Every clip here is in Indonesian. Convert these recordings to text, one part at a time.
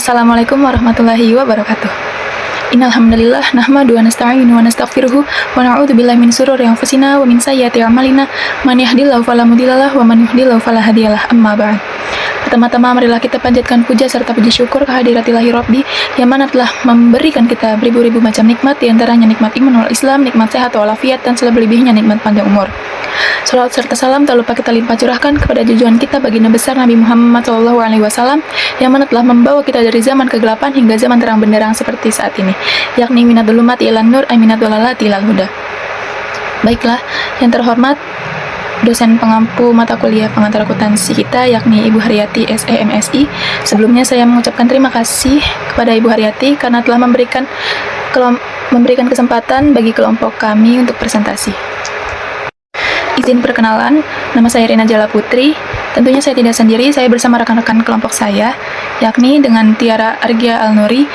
Assalamualaikum warahmatullahi wabarakatuh. Innalhamdulillah nahmadu wa nasta'inu wa nastaghfiruhu wa na'udzu billahi min shururi anfusina wa min sayyiati a'malina man yahdihillahu fala mudhillalah wa man yudhlil fala hadiyalah. Amma ba'd. Pertama-tama marilah kita panjatkan puja serta puji syukur kehadirat Ilahi Rabbi yang mana telah memberikan kita beribu-ribu macam nikmat, di antaranya nikmat iman wal Islam, nikmat sehat walafiat, dan selebih-lebihnya nikmat panjang umur. Salawat serta salam tak lupa kita limpah curahkan kepada junjungan kita baginda besar Nabi Muhammad SAW yang mana telah membawa kita dari zaman kegelapan hingga zaman terang benderang seperti saat ini, yakni minadul umati ilan nur minadul lalati ilal huda. Baiklah, yang terhormat dosen pengampu mata kuliah pengantar akuntansi kita yakni Ibu Haryati SEMSI. Sebelumnya saya mengucapkan terima kasih kepada Ibu Haryati karena telah memberikan kesempatan bagi kelompok kami untuk presentasi. Izin perkenalan, nama saya Rina Jala Putri. Tentunya saya tidak sendiri, saya bersama rekan-rekan kelompok saya, yakni dengan Tiara Argia Al-Nuri,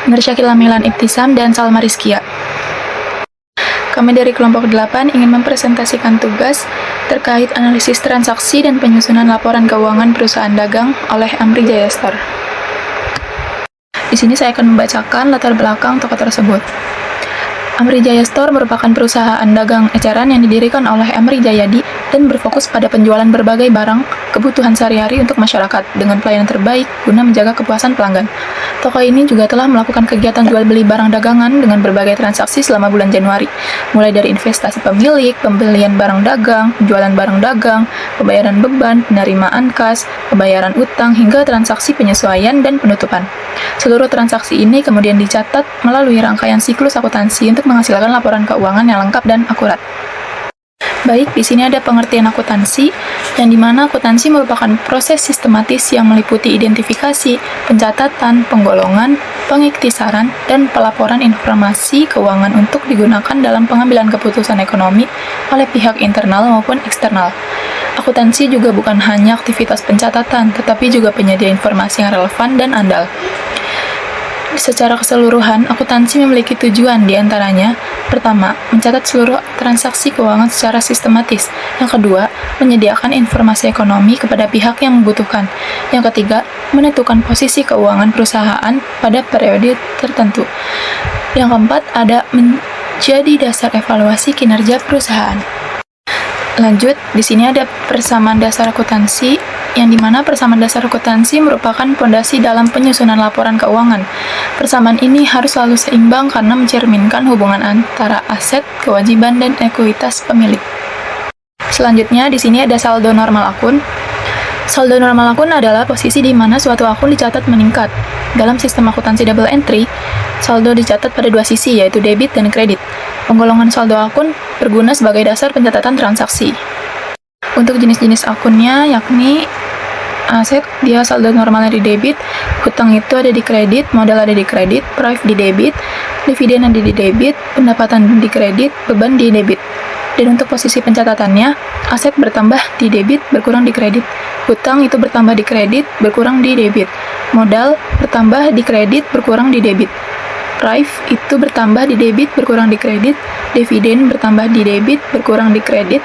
Nur Syakila Milan Ibtisam, dan Salma Rizkia. Kami dari kelompok 8 ingin mempresentasikan tugas terkait analisis transaksi dan penyusunan laporan keuangan perusahaan dagang oleh Amri Jaya Store. Di sini saya akan membacakan latar belakang tokoh tersebut. Amri Jaya Store merupakan perusahaan dagang eceran yang didirikan oleh Amri Jayadi dan berfokus pada penjualan berbagai barang kebutuhan sehari-hari untuk masyarakat dengan pelayanan terbaik guna menjaga kepuasan pelanggan. Toko ini juga telah melakukan kegiatan jual beli barang dagangan dengan berbagai transaksi selama bulan Januari, mulai dari investasi pemilik, pembelian barang dagang, penjualan barang dagang, pembayaran beban, penerimaan kas, pembayaran utang, hingga transaksi penyesuaian dan penutupan. Seluruh transaksi ini kemudian dicatat melalui rangkaian siklus akuntansi untuk menghasilkan laporan keuangan yang lengkap dan akurat. Baik, di sini ada pengertian akuntansi, yang dimana akuntansi merupakan proses sistematis yang meliputi identifikasi, pencatatan, penggolongan, pengiktisaran, dan pelaporan informasi keuangan untuk digunakan dalam pengambilan keputusan ekonomi oleh pihak internal maupun eksternal. Akuntansi juga bukan hanya aktivitas pencatatan, tetapi juga penyedia informasi yang relevan dan andal. Secara keseluruhan, akuntansi memiliki tujuan diantaranya: pertama, mencatat seluruh transaksi keuangan secara sistematis. Yang kedua, menyediakan informasi ekonomi kepada pihak yang membutuhkan. Yang ketiga, menentukan posisi keuangan perusahaan pada periode tertentu. Yang keempat, ada menjadi dasar evaluasi kinerja perusahaan. Lanjut, di sini ada persamaan dasar akuntansi, yang dimana persamaan dasar akuntansi merupakan fondasi dalam penyusunan laporan keuangan. Persamaan ini harus selalu seimbang karena mencerminkan hubungan antara aset, kewajiban, dan ekuitas pemilik. Selanjutnya, di sini ada saldo normal akun. Saldo normal akun adalah posisi di mana suatu akun dicatat meningkat. Dalam sistem akuntansi double entry, saldo dicatat pada dua sisi, yaitu debit dan kredit. Penggolongan saldo akun berguna sebagai dasar pencatatan transaksi. Untuk jenis-jenis akunnya, yakni aset, dia saldo normalnya di debit, hutang itu ada di kredit, modal ada di kredit, prive di debit, dividen ada di debit, pendapatan di kredit, beban di debit. Dan untuk posisi pencatatannya, aset bertambah di debit, berkurang di kredit, hutang itu bertambah di kredit, berkurang di debit, modal bertambah di kredit, berkurang di debit, prive itu bertambah di debit, berkurang di kredit, dividen bertambah di debit, berkurang di kredit,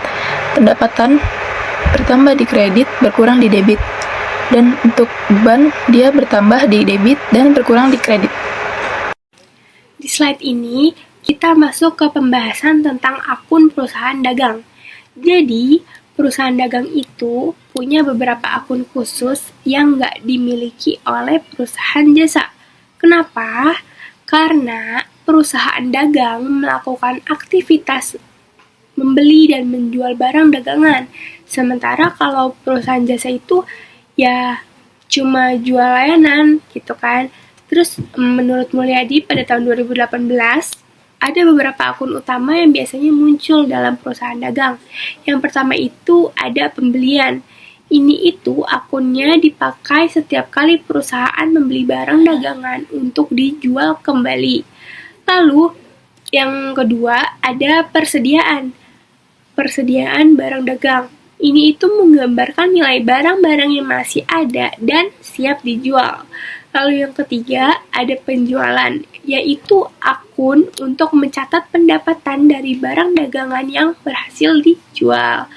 pendapatan bertambah di kredit, berkurang di debit. Dan untuk beban, dia bertambah di debit dan berkurang di kredit. Di slide ini, kita masuk ke pembahasan tentang akun perusahaan dagang. Jadi, perusahaan dagang itu punya beberapa akun khusus yang nggak dimiliki oleh perusahaan jasa. Kenapa? Karena perusahaan dagang melakukan aktivitas membeli dan menjual barang dagangan. Sementara kalau perusahaan jasa itu ya cuma jual layanan gitu kan. Terus menurut Mulyadi pada tahun 2018 ada beberapa akun utama yang biasanya muncul dalam perusahaan dagang. Yang pertama itu ada pembelian. Ini itu akunnya dipakai setiap kali perusahaan membeli barang dagangan untuk dijual kembali. Lalu yang kedua ada persediaan. Persediaan barang dagang. Ini itu menggambarkan nilai barang-barang yang masih ada dan siap dijual. Lalu yang ketiga ada penjualan, yaitu akun untuk mencatat pendapatan dari barang dagangan yang berhasil dijual.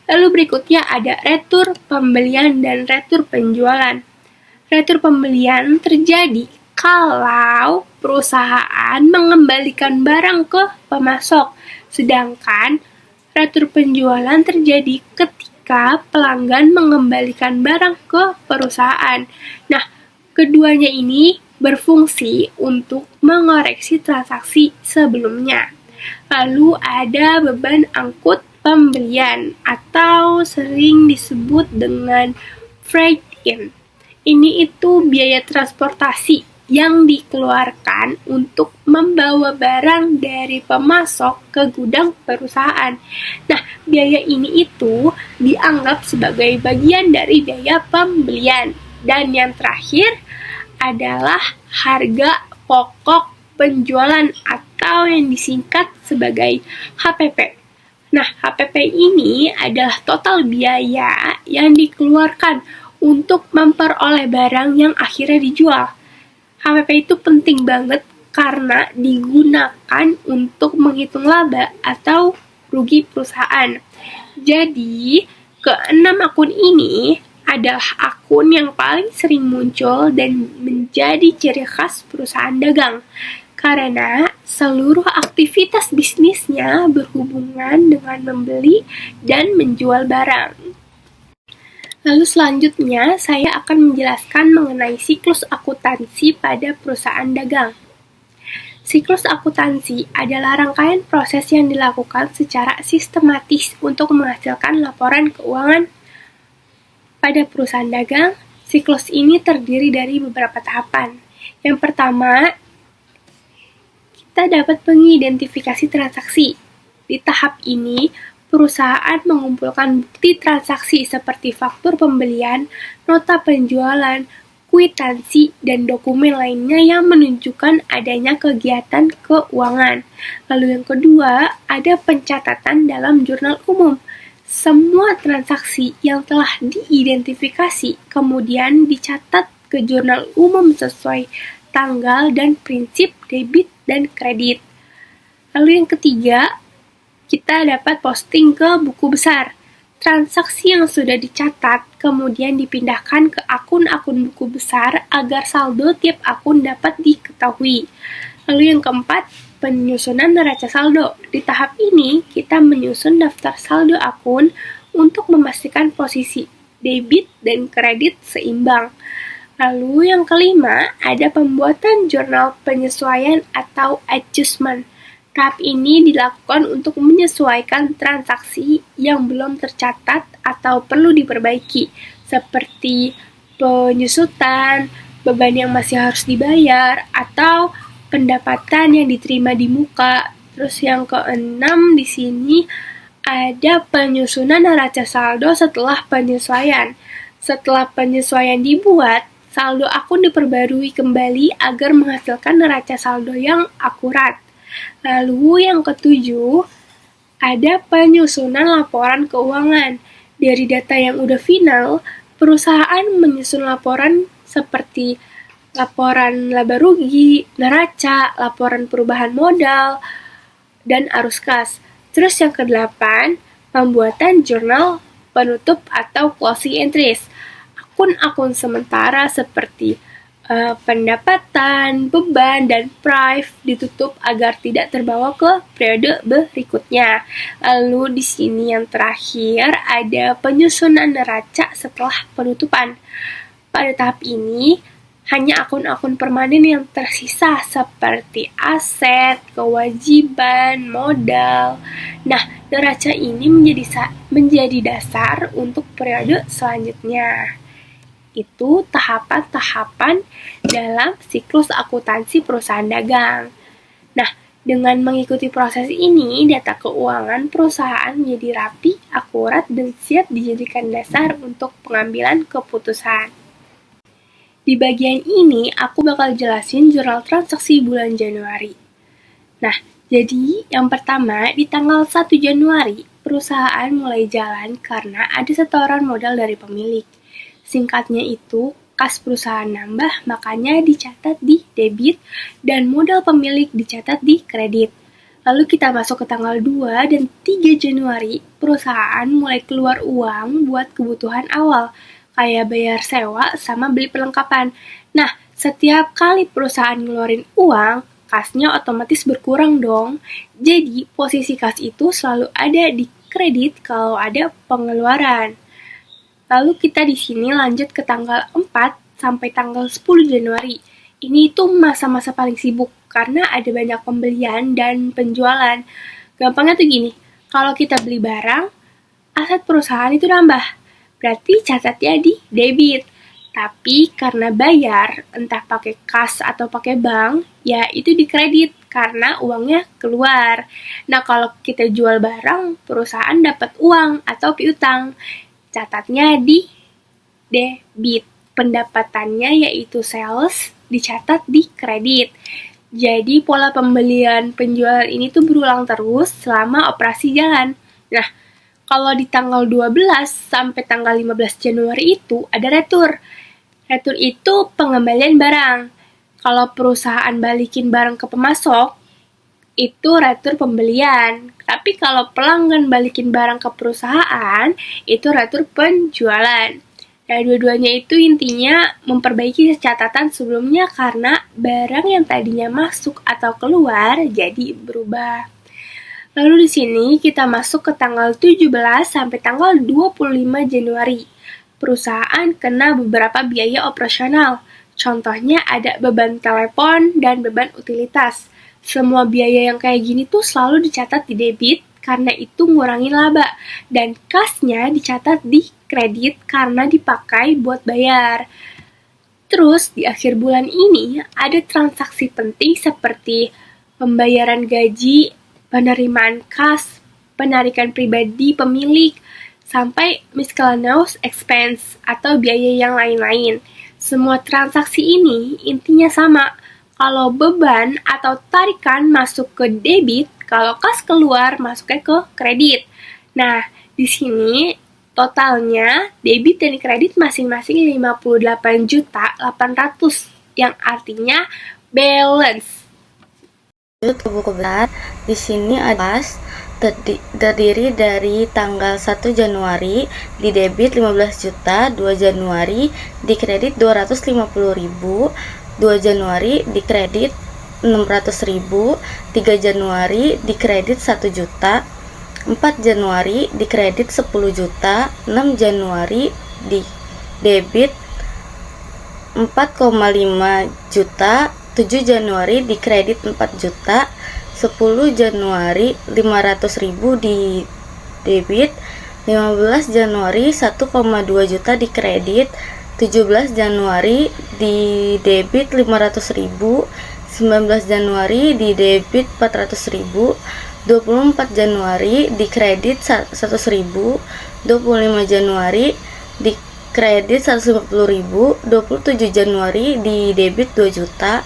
Lalu berikutnya ada retur pembelian dan retur penjualan. Retur pembelian terjadi kalau perusahaan mengembalikan barang ke pemasok, sedangkan retur penjualan terjadi ketika pelanggan mengembalikan barang ke perusahaan. Nah, keduanya ini berfungsi untuk mengoreksi transaksi sebelumnya. Lalu ada beban angkut pembelian atau sering disebut dengan freight in. Ini itu biaya transportasi yang dikeluarkan untuk membawa barang dari pemasok ke gudang perusahaan. Nah, biaya ini itu dianggap sebagai bagian dari biaya pembelian. Dan yang terakhir adalah harga pokok penjualan atau yang disingkat sebagai HPP. Nah, HPP ini adalah total biaya yang dikeluarkan untuk memperoleh barang yang akhirnya dijual. HPP itu penting banget karena digunakan untuk menghitung laba atau rugi perusahaan. Jadi, keenam akun ini adalah akun yang paling sering muncul dan menjadi ciri khas perusahaan dagang. Karena seluruh aktivitas bisnisnya berhubungan dengan membeli dan menjual barang. Lalu selanjutnya, saya akan menjelaskan mengenai siklus akuntansi pada perusahaan dagang. Siklus akuntansi adalah rangkaian proses yang dilakukan secara sistematis untuk menghasilkan laporan keuangan. Pada perusahaan dagang, siklus ini terdiri dari beberapa tahapan. Yang pertama, kita dapat mengidentifikasi transaksi. Di tahap ini, perusahaan mengumpulkan bukti transaksi seperti faktur pembelian, nota penjualan, kwitansi, dan dokumen lainnya yang menunjukkan adanya kegiatan keuangan. Lalu yang kedua, ada pencatatan dalam jurnal umum. Semua transaksi yang telah diidentifikasi kemudian dicatat ke jurnal umum sesuai tanggal dan prinsip debit dan kredit. Lalu yang ketiga, kita dapat posting ke buku besar. Transaksi yang sudah dicatat kemudian dipindahkan ke akun-akun buku besar agar saldo tiap akun dapat diketahui. Lalu yang keempat, penyusunan neraca saldo. Di tahap ini, kita menyusun daftar saldo akun untuk memastikan posisi debit dan kredit seimbang. Lalu yang kelima, ada pembuatan jurnal penyesuaian atau adjustment. Tahap ini dilakukan untuk menyesuaikan transaksi yang belum tercatat atau perlu diperbaiki, seperti penyusutan, beban yang masih harus dibayar, atau pendapatan yang diterima di muka. Terus yang keenam di sini ada penyusunan neraca saldo setelah penyesuaian. Setelah penyesuaian dibuat, saldo akun diperbarui kembali agar menghasilkan neraca saldo yang akurat. Lalu yang ketujuh, ada penyusunan laporan keuangan. Dari data yang udah final, perusahaan menyusun laporan seperti laporan laba rugi, neraca, laporan perubahan modal, dan arus kas. Terus yang kedelapan, pembuatan jurnal penutup atau closing entries. Akun-akun sementara seperti pendapatan, beban, dan price ditutup agar tidak terbawa ke periode berikutnya. Lalu di sini yang terakhir ada penyusunan neraca setelah penutupan. Pada tahap ini, hanya akun-akun permanen yang tersisa seperti aset, kewajiban, modal. Nah, neraca ini menjadi dasar untuk periode selanjutnya. Itu tahapan-tahapan dalam siklus akuntansi perusahaan dagang. Nah, dengan mengikuti proses ini, data keuangan perusahaan menjadi rapi, akurat, dan siap dijadikan dasar untuk pengambilan keputusan. Di bagian ini, aku bakal jelasin jurnal transaksi bulan Januari. Nah, jadi yang pertama, di tanggal 1 Januari, perusahaan mulai jalan karena ada setoran modal dari pemilik. Singkatnya itu, kas perusahaan nambah, makanya dicatat di debit, dan modal pemilik dicatat di kredit. Lalu kita masuk ke tanggal 2 dan 3 Januari, perusahaan mulai keluar uang buat kebutuhan awal. kayak bayar sewa sama beli perlengkapan. Nah, setiap kali perusahaan ngeluarin uang, kasnya otomatis berkurang dong. Jadi, posisi kas itu selalu ada di kredit kalau ada pengeluaran. Lalu kita di sini lanjut ke tanggal 4 sampai tanggal 10 Januari. Ini itu masa-masa paling sibuk karena ada banyak pembelian dan penjualan. Gampangnya tuh gini, kalau kita beli barang, aset perusahaan itu nambah. Berarti catatnya di debit. Tapi karena bayar, entah pakai kas atau pakai bank, ya itu di kredit karena uangnya keluar. Nah, kalau kita jual barang, perusahaan dapat uang atau piutang. Catatnya di debit. Pendapatannya yaitu sales dicatat di kredit. Jadi pola pembelian penjualan ini tuh berulang terus selama operasi jalan. Nah, kalau di tanggal 12 sampai tanggal 15 Januari itu ada retur. Retur itu pengembalian barang. Kalau perusahaan balikin barang ke pemasok, itu retur pembelian. Tapi kalau pelanggan balikin barang ke perusahaan, itu retur penjualan. Nah, dua-duanya itu intinya memperbaiki catatan sebelumnya karena barang yang tadinya masuk atau keluar jadi berubah. Lalu di sini kita masuk ke tanggal 17 sampai tanggal 25 Januari. Perusahaan kena beberapa biaya operasional. Contohnya ada beban telepon dan beban utilitas. Semua biaya yang kayak gini tuh selalu dicatat di debit karena itu ngurangin laba. Dan kasnya dicatat di kredit karena dipakai buat bayar. Terus di akhir bulan ini ada transaksi penting seperti pembayaran gaji, penerimaan kas, penarikan pribadi pemilik, sampai miscellaneous expense atau biaya yang lain-lain. Semua transaksi ini intinya sama. Kalau beban atau tarikan masuk ke debit, kalau kas keluar masuknya ke kredit. Nah, di sini totalnya debit dan kredit masing-masing 58.800.000 yang artinya balance. Lanjut ke buku besar. Di sini ada kas terdiri dari tanggal 1 Januari di debit 15 juta, 2 Januari di kredit 250.000, 2 Januari di kredit 600.000, 3 Januari di kredit 1 juta, 4 Januari di kredit 10 juta, 6 Januari di debit 4,5 juta, 7 Januari di kredit 4 juta, 10 Januari 500.000 di debit, 15 Januari 1,2 juta di kredit, 17 Januari di debit 500.000, 19 Januari di debit 400.000, 24 Januari di kredit 100.000, 25 Januari di kredit 150.000, 27 Januari di debit 2 juta,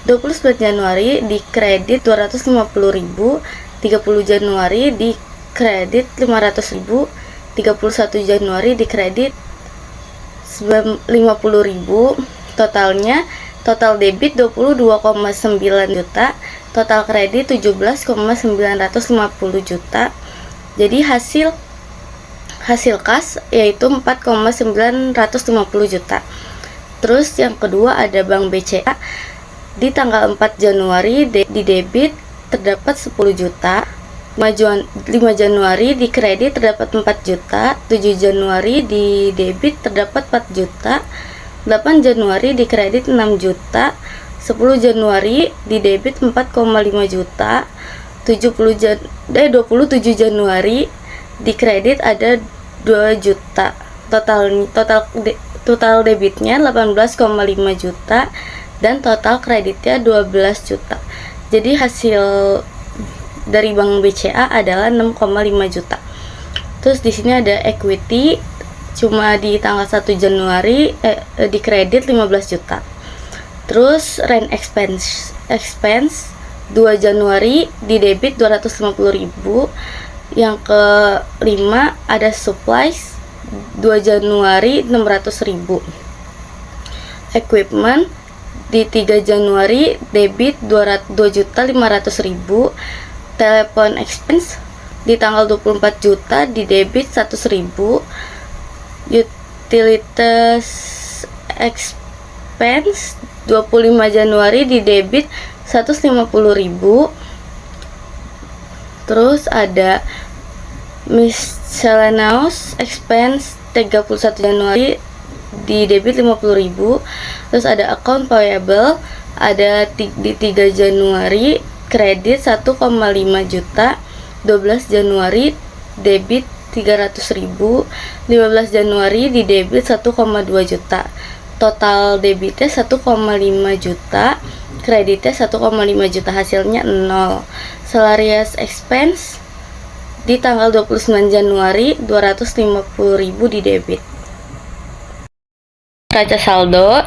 29 Januari di kredit 250.000, 30 Januari di kredit 500.000, 31 Januari di kredit 50.000. Total debit 22,9 juta, total kredit 17,950 juta. Jadi hasil kas yaitu 4,950 juta. Terus yang kedua ada Bank BCA. Di tanggal 4 Januari di debit terdapat 10 juta, 5 Januari di kredit terdapat 4 juta, 7 Januari di debit terdapat 4 juta, 8 Januari di kredit 6 juta, 10 Januari di debit 4,5 juta, 27 Januari di kredit ada 2 juta. Total debitnya 18,5 juta dan total kreditnya 12 juta. Jadi hasil dari Bank BCA adalah 6,5 juta. Terus di sini ada equity cuma di tanggal 1 Januari di kredit 15 juta. Terus rent expense 2 Januari di debit 250.000. Yang kelima ada supplies 2 Januari 600.000. Equipment di 3 Januari debit 2.500.000. Telepon expense di tanggal 24 juta di debit 100.000. utilitas expense 25 Januari di debit 150.000. Terus ada miscellaneous expense 31 Januari di debit 50.000. Terus ada account payable ada di 3 Januari kredit 1,5 juta. 12 Januari debit 300.000. 15 Januari di debit 1,2 juta. Total debitnya 1,5 juta, kreditnya 1,5 juta, hasilnya 0. Salarius expense di tanggal 29 Januari 250.000 di debit. Neraca saldo,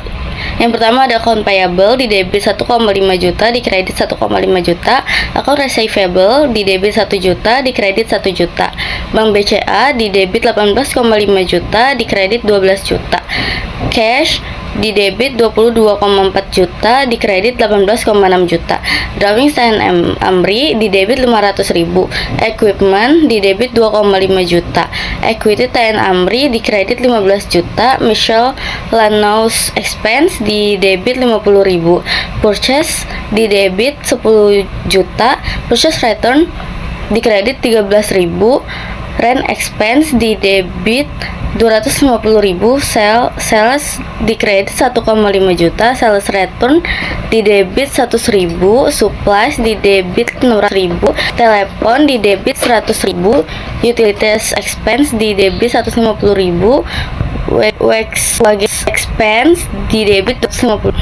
yang pertama ada account payable di debit 1,5 juta, di kredit 1,5 juta. Account receivable di debit 1 juta, di kredit 1 juta. Bank BCA di debit 18,5 juta, di kredit 12 juta. Cash di debit 22,4 juta, di kredit 18,6 juta. Drawing TN Amri di debit 500.000. Equipment di debit 2,5 juta. Equity TN Amri di kredit 15 juta. Michelle Lanos expense di debit 50.000. Purchase di debit 10 juta. Purchase return di kredit 13.000. Rent expense di debit 250.000. Sales di kredit 1,5 juta. Sales return di debit 100.000. Supplies di debit 600.000. Telepon di debit 100.000. Utilities expense di debit 150.000. Wax expense di debit 250.000.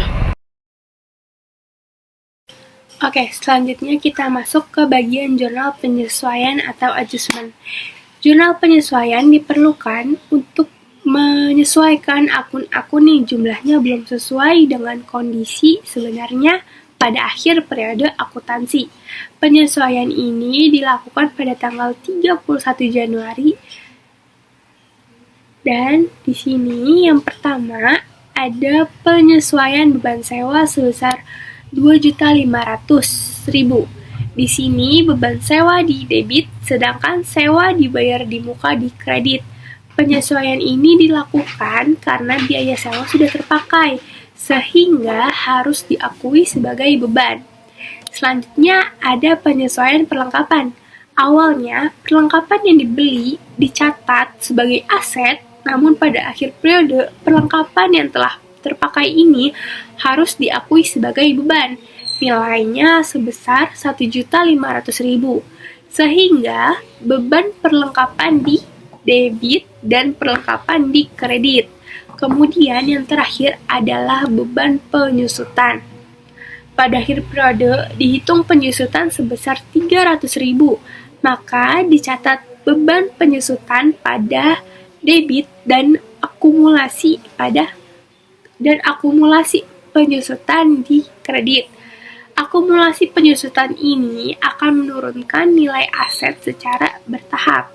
Oke, selanjutnya kita masuk ke bagian jurnal penyesuaian atau adjustment. Jurnal penyesuaian diperlukan untuk menyesuaikan akun-akun yang jumlahnya belum sesuai dengan kondisi sebenarnya pada akhir periode akuntansi. Penyesuaian ini dilakukan pada tanggal 31 Januari. Dan di sini yang pertama ada penyesuaian beban sewa sebesar 2.500.000. Di sini beban sewa di debit, sedangkan sewa dibayar di muka di kredit. Penyesuaian ini dilakukan karena biaya sewa sudah terpakai, sehingga harus diakui sebagai beban. Selanjutnya ada penyesuaian perlengkapan. Awalnya, perlengkapan yang dibeli dicatat sebagai aset, namun pada akhir periode, perlengkapan yang telah terpakai ini harus diakui sebagai beban. Nilainya sebesar 1.500.000, sehingga beban perlengkapan di debit dan perlengkapan di kredit. Kemudian yang terakhir adalah beban penyusutan. Pada akhir periode dihitung penyusutan sebesar 300.000, maka dicatat beban penyusutan pada debit dan akumulasi penyusutan di kredit. Akumulasi penyusutan ini akan menurunkan nilai aset secara bertahap.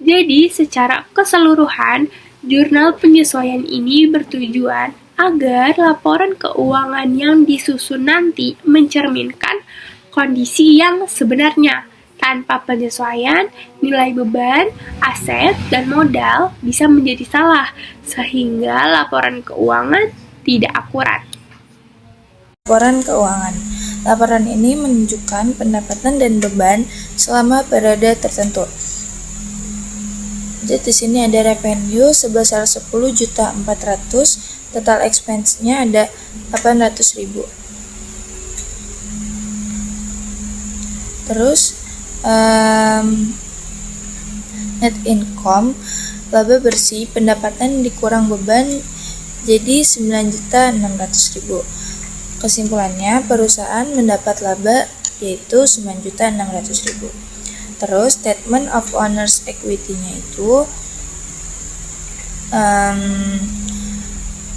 Jadi, secara keseluruhan, jurnal penyesuaian ini bertujuan agar laporan keuangan yang disusun nanti mencerminkan kondisi yang sebenarnya. Tanpa penyesuaian, nilai beban, aset, dan modal bisa menjadi salah, sehingga laporan keuangan tidak akurat. Laporan keuangan. Laporan ini menunjukkan pendapatan dan beban selama periode tertentu. Jadi di sini ada revenue sebesar 10.400.000, total expense-nya ada 800.000. Terus net income, laba bersih, pendapatan dikurang beban jadi 9.600.000. Kesimpulannya, perusahaan mendapat laba yaitu 9.600.000. Terus statement of owner's equity-nya itu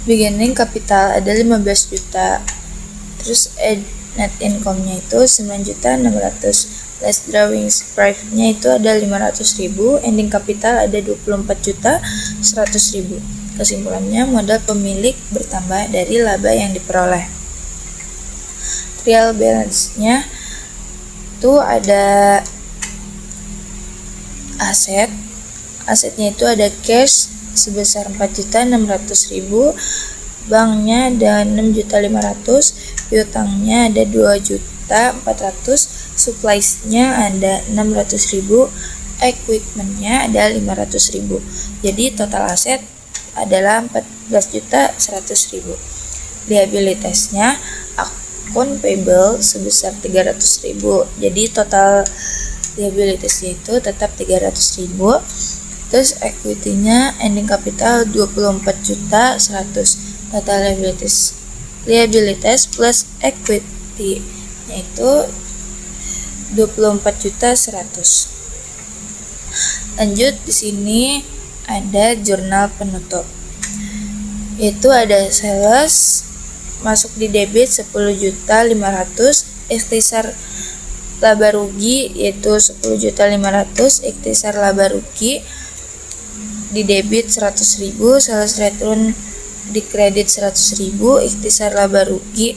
beginning capital ada 15 juta. Terus net income-nya itu 9.600.000. Last drawings price-nya itu ada 500.000. Ending capital ada 24.100.000. Kesimpulannya, modal pemilik bertambah dari laba yang diperoleh. Trial balance-nya itu ada asetnya itu ada cash sebesar 4.600.000, banknya ada 6.500.000, piutangnya ada 2.400.000, supplies-nya ada 600.000, equipment-nya ada 500.000. Jadi total aset adalah 14.100.000. Liabilitasnya akun payable sebesar 300.000. Jadi total liabilitasnya itu tetap 300.000. Terus equity-nya ending capital 24.100. Total liabilitas plus equity yaitu 24.100. Lanjut, di sini ada jurnal penutup. Yaitu ada sales masuk di debit 10.500.000, ikhtisar laba rugi yaitu 10.500.000, ikhtisar laba rugi di debit 100.000, sales return di kredit 100.000, ikhtisar laba rugi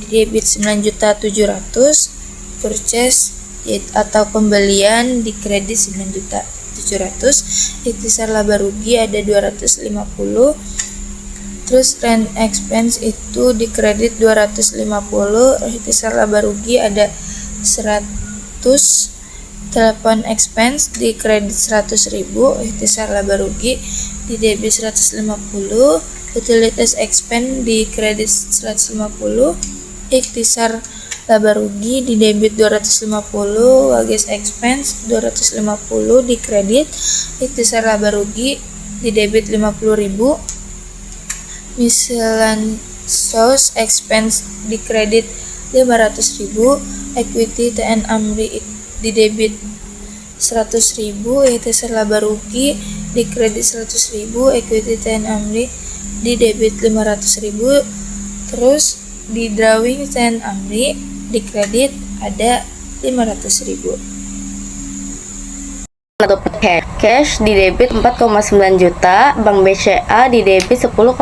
di debit 9.700.000, purchase atau pembelian di kredit 9.700.000, ikhtisar laba rugi ada 250. Terus rent expense itu di kredit 250, ikhtisar laba rugi ada 100. Telepon expense di kredit 100.000, ikhtisar laba rugi di debit 150. Utilities expense di kredit 150, ikhtisar laba rugi di debit 250. Wages expense 250 di kredit, ikhtisar laba rugi di debit 50.000. Miscellaneous expense di kredit 500.000, equity TN Amri di debit 100.000, ikhtisar laba rugi di kredit 100.000, equity TN Amri di debit 500.000. Terus di drawing TN Amri di kredit ada 500.000. Cash di debit 4,9 juta, Bank BCA di debit 10,5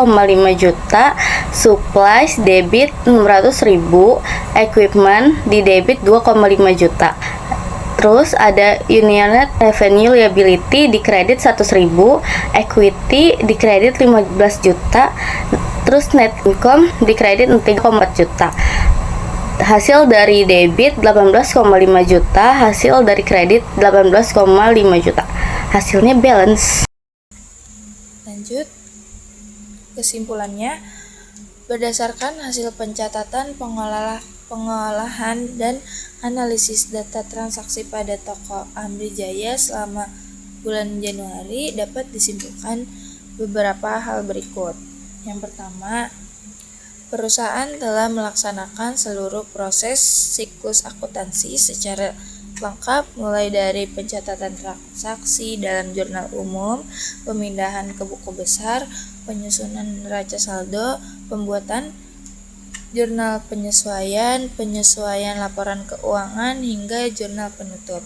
juta, supplies debit 600.000, equipment di debit 2,5 juta. Terus ada Unioned Revenue Liability di kredit 100.000, equity di kredit 15 juta, terus net income di kredit 3,4 juta. Hasil dari debit 18,5 juta, hasil dari kredit 18,5 juta. Hasilnya balance. Lanjut, kesimpulannya, berdasarkan hasil pencatatan pengolahan dan analisis data transaksi pada toko Amri Jaya selama bulan Januari dapat disimpulkan beberapa hal berikut. Yang pertama, perusahaan telah melaksanakan seluruh proses siklus akuntansi secara lengkap, mulai dari pencatatan transaksi dalam jurnal umum, pemindahan ke buku besar, penyusunan neraca saldo, pembuatan jurnal penyesuaian laporan keuangan, hingga jurnal penutup,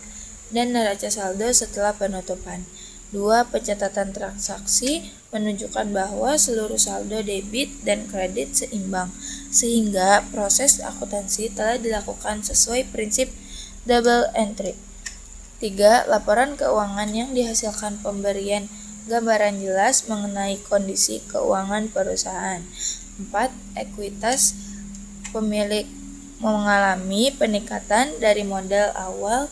dan neraca saldo setelah penutupan. 2. Pencatatan transaksi menunjukkan bahwa seluruh saldo debit dan kredit seimbang, sehingga proses akuntansi telah dilakukan sesuai prinsip double entry. 3. Laporan keuangan yang dihasilkan pemberian gambaran jelas mengenai kondisi keuangan perusahaan. 4. Ekuitas pemilik mengalami peningkatan dari modal awal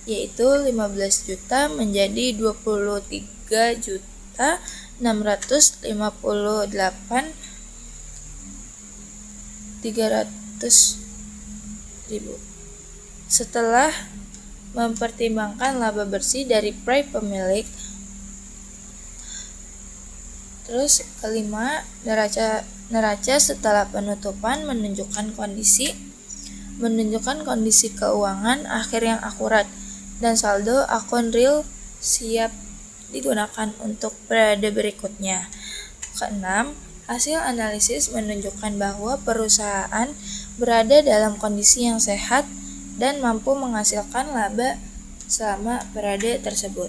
yaitu 15 juta menjadi 23.658.300.000 setelah mempertimbangkan laba bersih dari prei pemilik. Terus kelima, neraca setelah penutupan menunjukkan kondisi keuangan akhir yang akurat, dan saldo akun real siap digunakan untuk periode berikutnya. Keenam, hasil analisis menunjukkan bahwa perusahaan berada dalam kondisi yang sehat dan mampu menghasilkan laba selama periode tersebut.